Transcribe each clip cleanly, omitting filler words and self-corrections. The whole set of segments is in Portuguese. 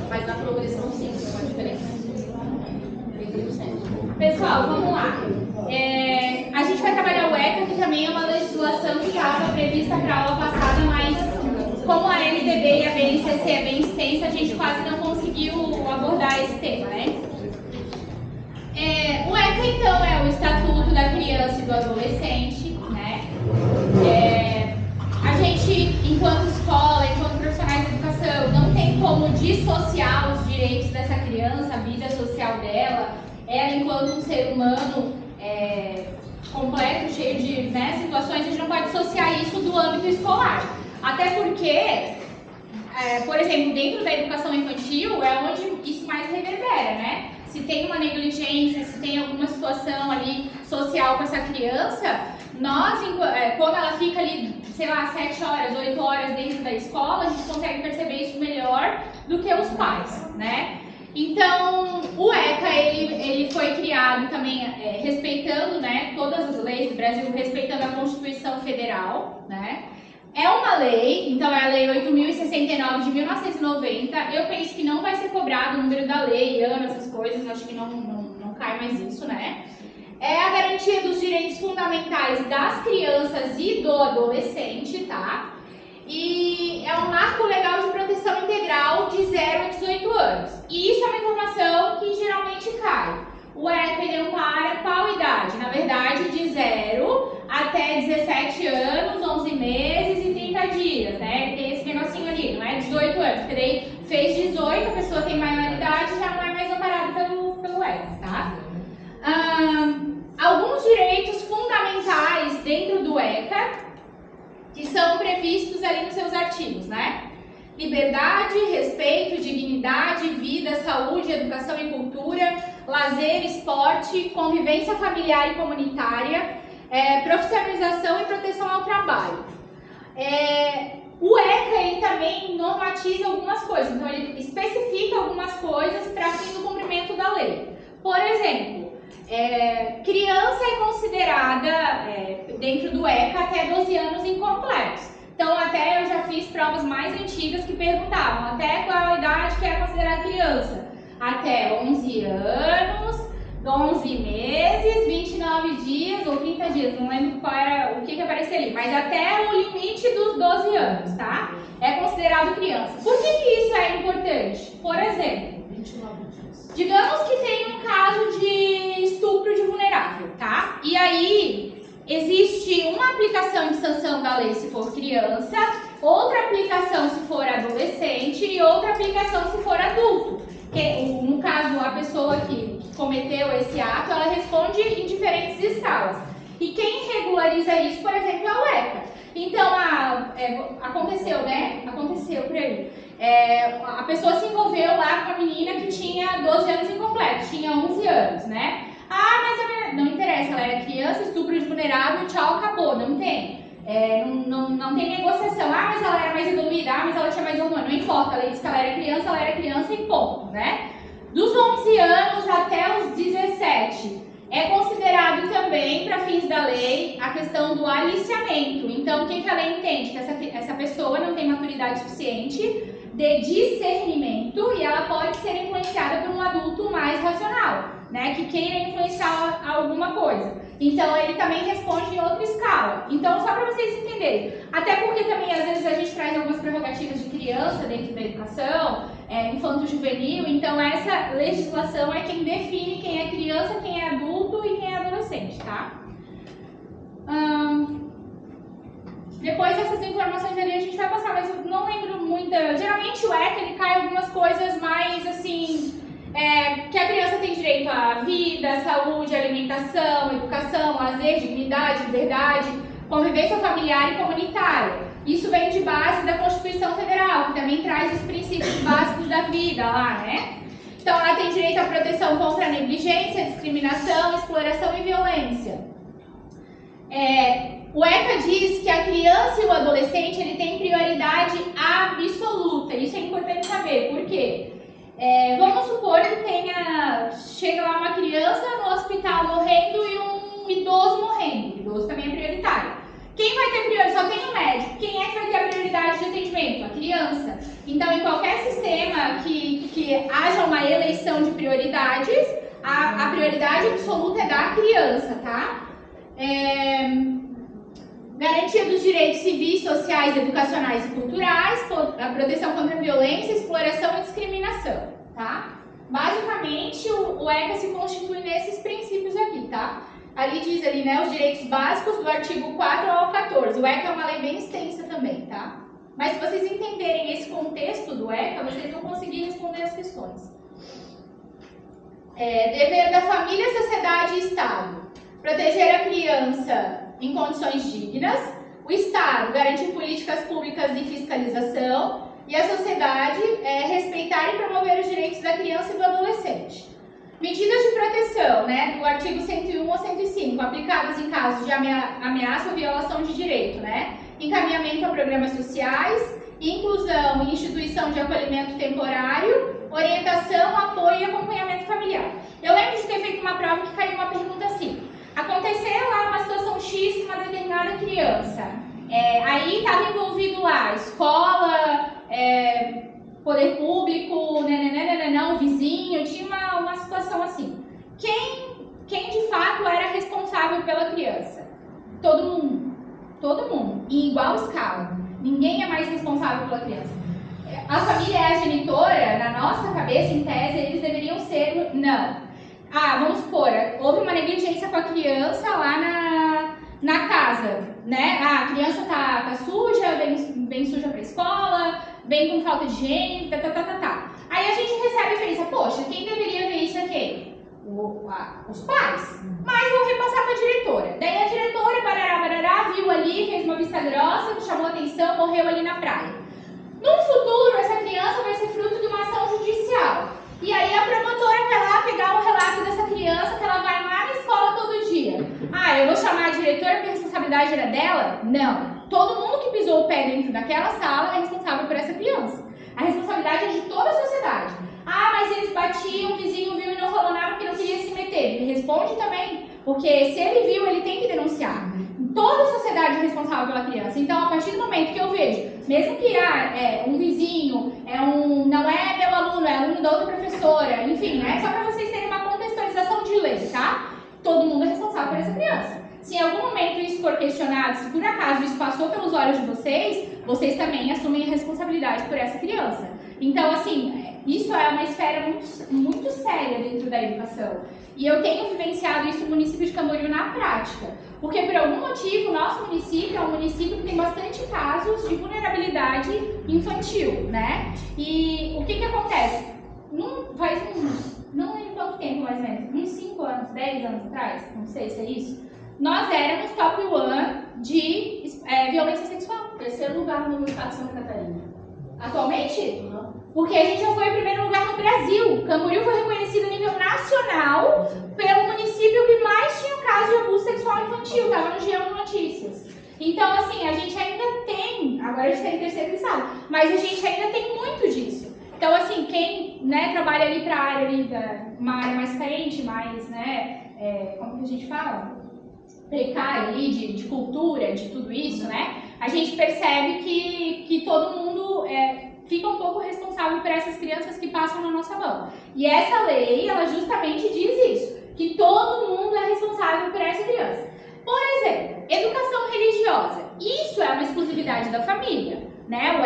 Mas na progressão sim, tem uma diferença. 30%. Pessoal, vamos lá. A gente vai trabalhar o ECA, que também é uma legislação que estava prevista para a aula passada, mas como a LDB e a BNCC é bem extensa, a gente quase não conseguiu abordar esse tema, né? O ECA, então, é o Estatuto da Criança e do Adolescente, né? A gente, enquanto escola, enquanto profissionais de educação, não tem como dissociar os direitos dessa criança, a vida social dela, ela enquanto um ser humano completo, cheio de situações, a gente não pode dissociar isso do âmbito escolar. Até porque, por exemplo, dentro da educação infantil é onde isso mais reverbera, né? Se tem uma negligência, se tem alguma situação ali social com essa criança, nós, quando ela fica ali, sei lá, 7 horas, 8 horas dentro da escola, a gente consegue perceber isso melhor do que os pais, né? Então, o ECA, ele foi criado também respeitando, né, todas as leis do Brasil, respeitando a Constituição Federal, né? É uma lei, então é a Lei 8.069 de 1990. Eu penso que não vai ser cobrado o número da lei, ano, essas coisas, acho que não cai mais isso, né? É a garantia dos direitos fundamentais das crianças e do adolescente, tá? E é um marco legal de proteção integral de 0 a 18 anos. E isso é uma informação que geralmente cai. O ECA ele ampara qual idade? Na verdade, de 0 até 17 anos, 11 meses e 30 dias, né? Tem esse negocinho ali, não é 18 anos, porque daí fez 18, a pessoa tem maioridade, já não é mais amparado pelo ECA, tá? Alguns direitos fundamentais dentro do ECA, que são previstos ali nos seus artigos, né? Liberdade, respeito, dignidade, vida, saúde, educação e cultura, lazer, esporte, convivência familiar e comunitária, profissionalização e proteção ao trabalho. O ECA ele também normatiza algumas coisas, então ele especifica algumas coisas para fim do cumprimento da lei. Por exemplo, criança é considerada, dentro do ECA, até 12 anos incompletos. Então, até eu já fiz provas mais antigas que perguntavam até qual idade que é considerada criança. Até 11 anos, 11 meses, 29 dias ou 30 dias, não lembro qual era o que aparecia ali, mas até o limite dos 12 anos, tá? É considerado criança. Por que isso é importante? Por exemplo, 29 dias. Digamos que tem um caso de estupro de vulnerável, tá? E aí existe uma aplicação de sanção da lei se for criança, outra aplicação se for adolescente e outra aplicação se for adulto. No caso, a pessoa que cometeu esse ato, ela responde em diferentes escalas. E quem regulariza isso, por exemplo, é o ECA. Então, aconteceu, né? Aconteceu por aí. A pessoa se envolveu lá com a menina que tinha 12 anos incompletos, tinha 11 anos, né? Mas a menina, não interessa, ela era criança, estupro de vulnerável, tchau, acabou, não tem. Não tem negociação. Mas ela era mais evoluída, mas ela tinha mais hormônio. Não importa, ela disse que ela era criança e ponto, né? Dos 11 anos até os 17, é considerado também, para fins da lei, a questão do aliciamento. Então, o que a lei entende? Que essa pessoa não tem maturidade suficiente de discernimento e ela pode ser influenciada por um adulto mais racional, né? Que queira influenciar alguma coisa. Então, ele também responde em outra escala. Então, só para vocês entenderem. Até porque também, às vezes, a gente traz algumas prerrogativas de criança dentro da educação, infanto-juvenil. Então, essa legislação é quem define quem é criança, quem é adulto e quem é adolescente, tá? Depois dessas informações ali a gente vai passar, mas eu não lembro muita. Geralmente o ECA ele cai algumas coisas mais assim. Que a criança tem direito à vida, saúde, alimentação, educação, lazer, dignidade, liberdade, convivência familiar e comunitária. Isso vem de base da Constituição Federal, que também traz os princípios básicos da vida lá, né? Então, ela tem direito à proteção contra a negligência, discriminação, exploração e violência. O ECA diz que a criança e o adolescente ele tem prioridade absoluta. Isso é importante saber, por quê? Vamos supor que chega lá uma criança no hospital morrendo e um idoso morrendo. O idoso também é prioritário. Quem vai ter prioridade? Só tem um médico. Quem é que vai ter a prioridade de atendimento? A criança. Então, em qualquer sistema que haja uma eleição de prioridades, a prioridade absoluta é da criança, tá? Garantia dos direitos civis, sociais, educacionais e culturais, a proteção contra a violência, exploração e discriminação, tá? Basicamente, o ECA se constitui nesses princípios aqui, tá? Ali diz ali, né, os direitos básicos do artigo 4 ao 14. O ECA é uma lei bem extensa também, tá? Mas se vocês entenderem esse contexto do ECA, vocês vão conseguir responder as questões. Dever da família, sociedade e Estado. Proteger a criança em condições dignas. O Estado garantir políticas públicas de fiscalização. E a sociedade respeitar e promover os direitos da criança e do adolescente. Medidas de proteção, né, do artigo 101 ao 105, aplicadas em casos de ameaça ou violação de direito, né? Encaminhamento a programas sociais, inclusão e instituição de acolhimento temporário, orientação, apoio e acompanhamento familiar. Eu lembro de ter feito uma prova que caiu uma pergunta assim: aconteceu lá uma situação X com uma determinada criança, aí estava envolvido lá escola, poder público, o vizinho, tinha uma situação assim. Quem de fato era responsável pela criança? Todo mundo. Todo mundo. Em igual escala. Ninguém é mais responsável pela criança. A família é a genitora, na nossa cabeça, em tese, eles deveriam ser... Não. Vamos supor, houve uma negligência com a criança lá na casa, né? A criança tá suja, vem suja pra escola, vem com falta de higiene, Aí a gente recebe e pensa, poxa, quem deveria ver isso aqui? Os pais. Mas vou repassar para a diretora. Daí a diretora, barará, viu ali, fez uma vista grossa, chamou atenção, morreu ali na praia. No futuro, essa criança vai ser fruto de uma ação judicial. E aí a promotora vai lá pegar o relato dessa criança, que ela vai lá na escola todo dia. Eu vou chamar a diretora porque a responsabilidade era dela? Não. Todo mundo que pisou o pé dentro daquela sala é responsável por essa criança. A responsabilidade é de toda a sociedade. Mas eles batiam, o vizinho viu e não falou nada porque não queria se meter. Ele responde também, porque se ele viu, ele tem que denunciar. Toda a sociedade é responsável pela criança. Então, a partir do momento que eu vejo, mesmo que um vizinho, não é meu aluno, é aluno da outra professora, enfim, né? Só para vocês terem uma contextualização de lei, tá? Todo mundo é responsável por essa criança. Se em algum momento isso for questionado, se por acaso isso passou pelos olhos de vocês também assumem a responsabilidade por essa criança. Então, assim, isso é uma esfera muito, muito séria dentro da educação. E eu tenho vivenciado isso no município de Camboriú na prática. Porque, por algum motivo, o nosso município é um município que tem bastante casos de vulnerabilidade infantil, né? E o que acontece? Não lembro quanto tempo mais ou menos, uns 5 anos, 10 anos atrás, não sei se é isso, nós éramos top 1 de violência sexual. 3º lugar no estado de Santa Catarina. Atualmente? Porque a gente já foi em primeiro lugar no Brasil. Camboriú foi reconhecido a nível nacional pelo município que mais tinha caso de abuso sexual infantil. Estava no G1 Notícias. Então, assim, a gente ainda tem, agora a gente está em terceiro estado, mas a gente ainda tem muito disso. Então, assim, quem trabalha ali para a área ali, uma área mais carente, mais, como que a gente fala? Precária ali, de cultura, de tudo isso, né? A gente percebe que todo mundo fica um pouco responsável por essas crianças que passam na nossa mão. E essa lei, ela justamente diz isso, que todo mundo é responsável por essa criança. Por exemplo, educação religiosa. Isso é uma exclusividade da família, né?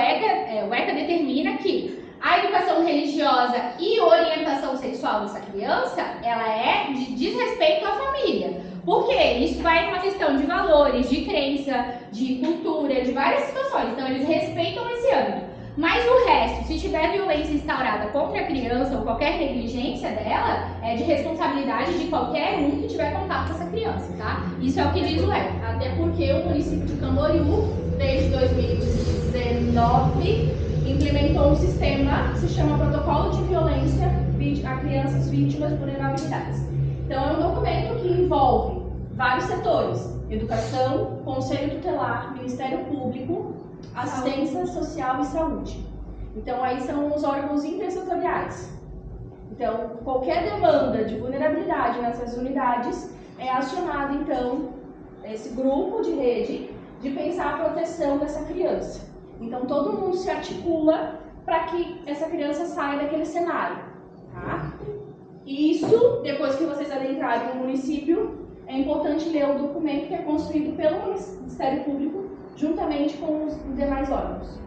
O ECA determina que a educação religiosa e orientação sexual dessa criança, ela é de desrespeito à família. Por quê? Isso vai numa questão de valores, de crença, de cultura, de várias situações. Então, eles respeitam esse âmbito. Mas o resto, se tiver violência instaurada contra a criança ou qualquer negligência dela, é de responsabilidade de qualquer um que tiver contato com essa criança, tá? Isso é o que diz o ECA. Até porque o município de Camboriú, desde 2019, implementou um sistema que se chama Protocolo de Violência a Crianças Vítimas de Vulnerabilidades. Então, é um documento que envolve vários setores: educação, conselho tutelar, Ministério Público, assistência social e saúde. Então, aí são os órgãos intersetoriais. Então, qualquer demanda de vulnerabilidade nessas unidades é acionado, então, esse grupo de rede de pensar a proteção dessa criança. Então todo mundo se articula para que essa criança saia daquele cenário, tá? E isso, depois que vocês adentrarem no município, é importante ler o documento que é construído pelo Ministério Público, juntamente com os demais órgãos.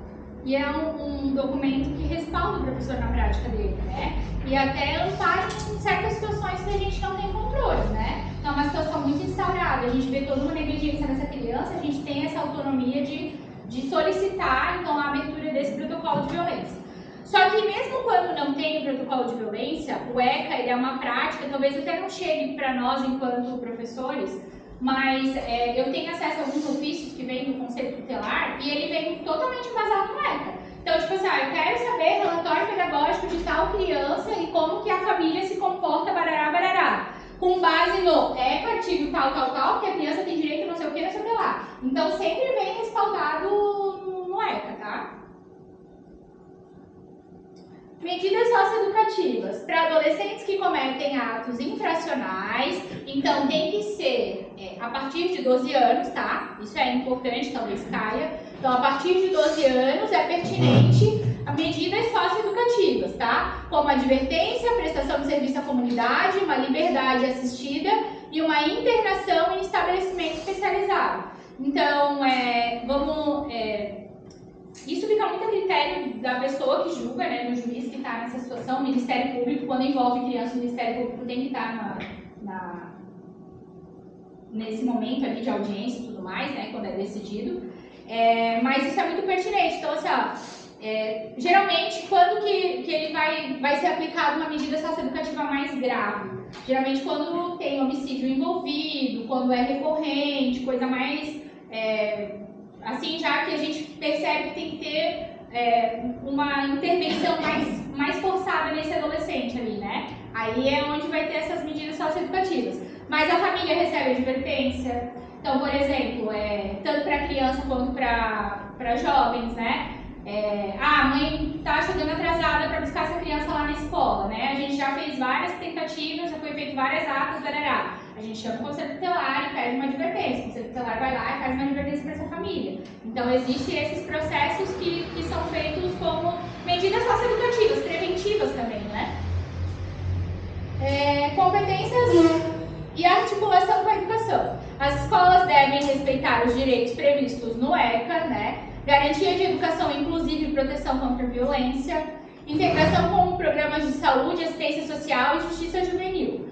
E é um documento que respalda o professor na prática dele, né? E até ampara em certas situações que a gente não tem controle, né? Então é uma situação muito instaurada, a gente vê toda uma negligência dessa criança, a gente tem essa autonomia de solicitar, então, a abertura desse protocolo de violência. Só que mesmo quando não tem o protocolo de violência, o ECA ele é uma prática, talvez até não chegue para nós enquanto professores, mas eu tenho acesso a alguns ofícios que vêm do Conselho Tutelar e ele vem totalmente embasado no ECA. Então, tipo assim, eu quero saber relatório pedagógico de tal criança e como que a família se comporta, barará, barará. Com base no ECA, artigo tal, tal, tal, que a criança tem direito a não sei o que, não sei o que lá. Então, sempre vem respaldado no ECA, tá? Medidas socioeducativas para adolescentes que cometem atos infracionais, então tem que ser a partir de 12 anos, tá? Isso é importante, talvez caia. Então, a partir de 12 anos é pertinente a medidas socioeducativas, tá? Como advertência, prestação de serviço à comunidade, uma liberdade assistida e uma internação em estabelecimento especializado. Então, isso fica muito a critério da pessoa que julga, né, do juiz que está nessa situação. O Ministério Público, quando envolve criança, o Ministério Público tem que estar nesse momento ali de audiência e tudo mais, né, quando é decidido. Mas isso é muito pertinente. Então, assim, geralmente, quando que ele vai ser aplicado uma medida socioeducativa mais grave? Geralmente, quando tem homicídio envolvido, quando é recorrente, coisa mais... assim, já que a gente percebe que tem que ter uma intervenção mais forçada nesse adolescente ali, né? Aí é onde vai ter essas medidas socioeducativas. Mas a família recebe advertência. Então, por exemplo, tanto para criança quanto para jovens, né? A mãe está chegando atrasada para buscar essa criança lá na escola, né? A gente já fez várias tentativas, já foi feito várias atas, barará. A gente chama o Conselho Tutelar e pede uma advertência. O Conselho Tutelar vai lá e faz uma advertência para essa família. Então, existem esses processos que são feitos como medidas socioeducativas, preventivas também, né? Competências e articulação com a educação. As escolas devem respeitar os direitos previstos no ECA, né? Garantia de educação inclusiva e proteção contra a violência, integração com programas de saúde, assistência social e justiça juvenil.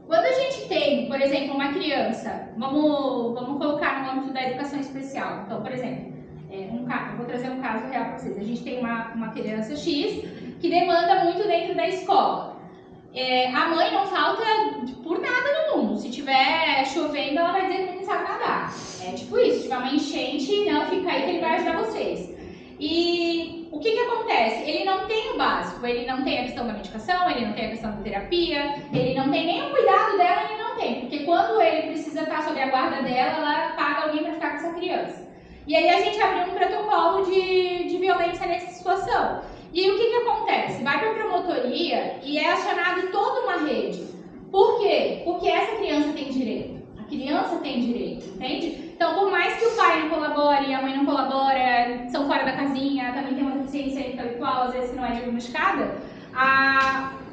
Quando a gente tem, por exemplo, uma criança, vamos colocar no âmbito da educação especial. Então, por exemplo, eu vou trazer um caso real para vocês. A gente tem uma criança X que demanda muito dentro da escola. A mãe não falta por nada no mundo. Se tiver chovendo, ela vai dizer que não sabe nadar. É tipo isso, se tiver uma enchente, não, fica aí que ele vai ajudar vocês. E o que acontece? Ele não tem o básico, ele não tem a questão da medicação, ele não tem a questão da terapia, ele não tem nem o cuidado dela, ele não tem. Porque quando ele precisa estar sob a guarda dela, ela paga alguém para ficar com essa criança. E aí a gente abriu um protocolo de violência nessa situação. E o que acontece? Vai para a promotoria e é acionado toda uma rede. Por quê? Porque essa criança tem direito. A criança tem direito, entende? Então, por mais que o pai não colabore, a mãe não colabora, são fora da casinha, também tem uma deficiência intelectual, às vezes que não é diagnosticada,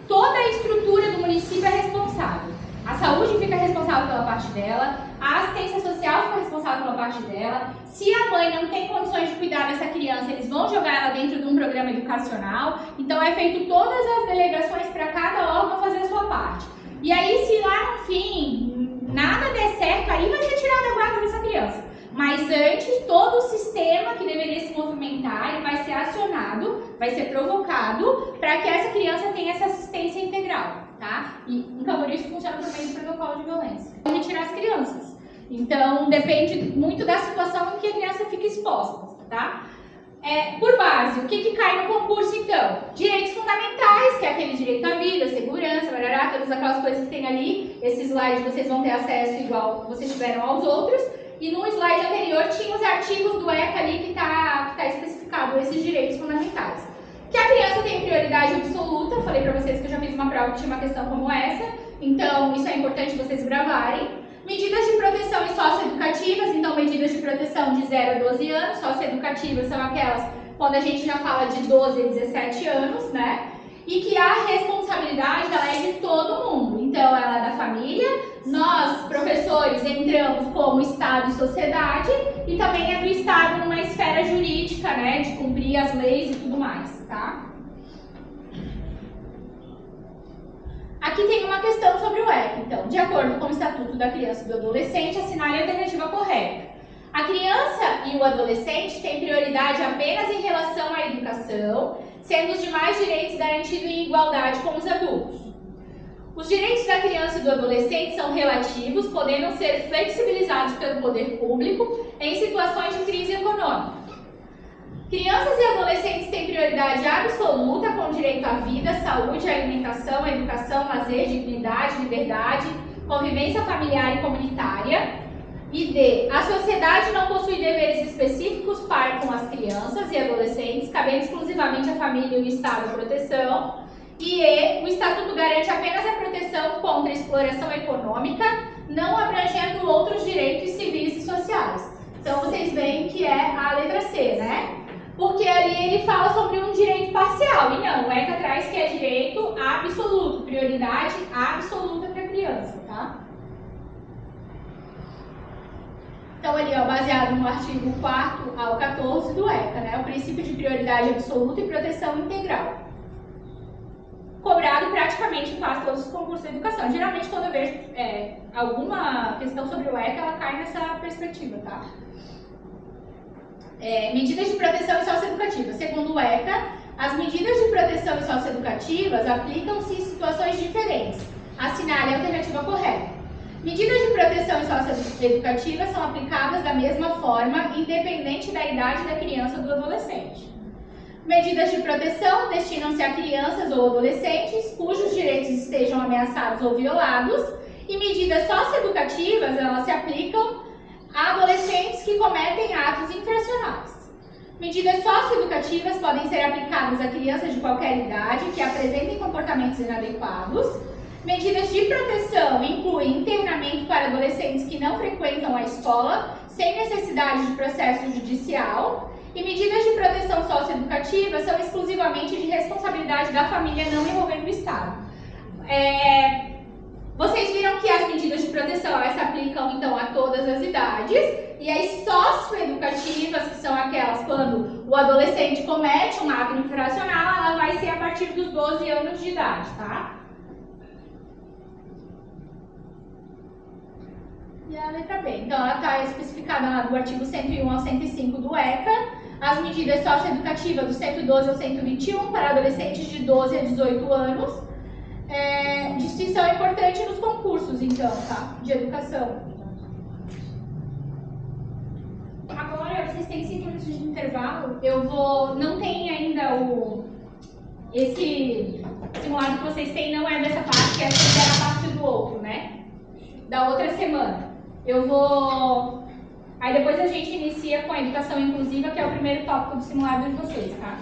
toda a estrutura do município é responsável. A saúde fica responsável pela parte dela, a assistência social fica responsável pela parte dela. Se a mãe não tem condições de cuidar dessa criança, eles vão jogar ela dentro de um programa educacional. Então é feito todas as delegações para cada órgão fazer a sua parte. E aí, se lá no fim nada der certo, aí vai ser tirada a guarda dessa criança. Mas antes, todo o sistema que deveria se movimentar, ele vai ser acionado, vai ser provocado para que essa criança tenha essa assistência integral, tá? E em Camboriú isso funciona por meio do protocolo de violência. Retirar as crianças. Então, depende muito da situação em que a criança fica exposta, tá? Por base, o que cai no concurso, então? Direitos fundamentais, que é aquele direito à vida, segurança, barará, todas aquelas coisas que tem ali. Esse slide vocês vão ter acesso igual vocês tiveram aos outros. E no slide anterior tinha os artigos do ECA ali que tá especificado esses direitos fundamentais. Que a criança tem prioridade absoluta, falei pra vocês que eu já fiz uma prova que tinha uma questão como essa, então isso é importante vocês gravarem. Medidas de proteção e socioeducativas, então medidas de proteção de 0 a 12 anos, socioeducativas são aquelas quando a gente já fala de 12 a 17 anos, né? E que a responsabilidade ela é de todo mundo, então ela é da família, nós, professores, entramos como Estado e sociedade e também é do Estado numa esfera jurídica, né, de cumprir as leis e tudo mais, tá? Aqui tem uma questão sobre o ECA, então, de acordo com o Estatuto da Criança e do Adolescente, assinale a alternativa correta. A criança e o adolescente têm prioridade apenas em relação à educação, sendo os demais direitos garantidos em igualdade com os adultos. Os direitos da criança e do adolescente são relativos, podendo ser flexibilizados pelo poder público em situações de crise econômica. Crianças e adolescentes têm prioridade absoluta com direito à vida, saúde, alimentação, educação, lazer, dignidade, liberdade, convivência familiar e comunitária. E D. A sociedade não possui deveres específicos para com as crianças e adolescentes, cabendo exclusivamente à família e o Estado a proteção. E E. O Estatuto garante apenas a proteção contra a exploração econômica, não abrangendo outros direitos civis e sociais. Então vocês veem que é a letra C, né? Porque ali ele fala sobre um direito parcial, e não, o ECA traz que é direito absoluto, prioridade absoluta para a criança, tá? Então ali, ó, baseado no artigo 4º ao 14 do ECA, né, o princípio de prioridade absoluta e proteção integral. Cobrado praticamente em quase todos os concursos de educação. Geralmente quando eu vejo alguma questão sobre o ECA, ela cai nessa perspectiva, tá? Medidas de proteção e socioeducativa. Segundo o ECA, as medidas de proteção e socioeducativas aplicam-se em situações diferentes. Assinale a alternativa correta. Medidas de proteção e socioeducativa são aplicadas da mesma forma, independente da idade da criança ou do adolescente. Medidas de proteção destinam-se a crianças ou adolescentes cujos direitos estejam ameaçados ou violados, e medidas socioeducativas, elas se aplicam a adolescentes que cometem atos infracionais. Medidas socioeducativas podem ser aplicadas a crianças de qualquer idade que apresentem comportamentos inadequados. Medidas de proteção incluem internamento para adolescentes que não frequentam a escola, sem necessidade de processo judicial. E medidas de proteção socioeducativa são exclusivamente de responsabilidade da família, não envolvendo o Estado. Vocês viram que as medidas de proteção elas se aplicam então a todas as idades, e as socioeducativas, que são aquelas quando o adolescente comete um ato infracional, ela vai ser a partir dos 12 anos de idade, tá? E a letra B. Então, ela está especificada do artigo 101 ao 105 do ECA, as medidas socioeducativas do 112 ao 121 para adolescentes de 12 a 18 anos. Distinção importante nos concursos, então, tá? De educação. Agora, vocês têm 5 minutos de intervalo. Não tem ainda esse simulado que vocês têm, não é dessa parte, que é a parte do outro, né? Da outra semana. Aí depois a gente inicia com a educação inclusiva, que é o primeiro tópico do simulado de vocês, tá?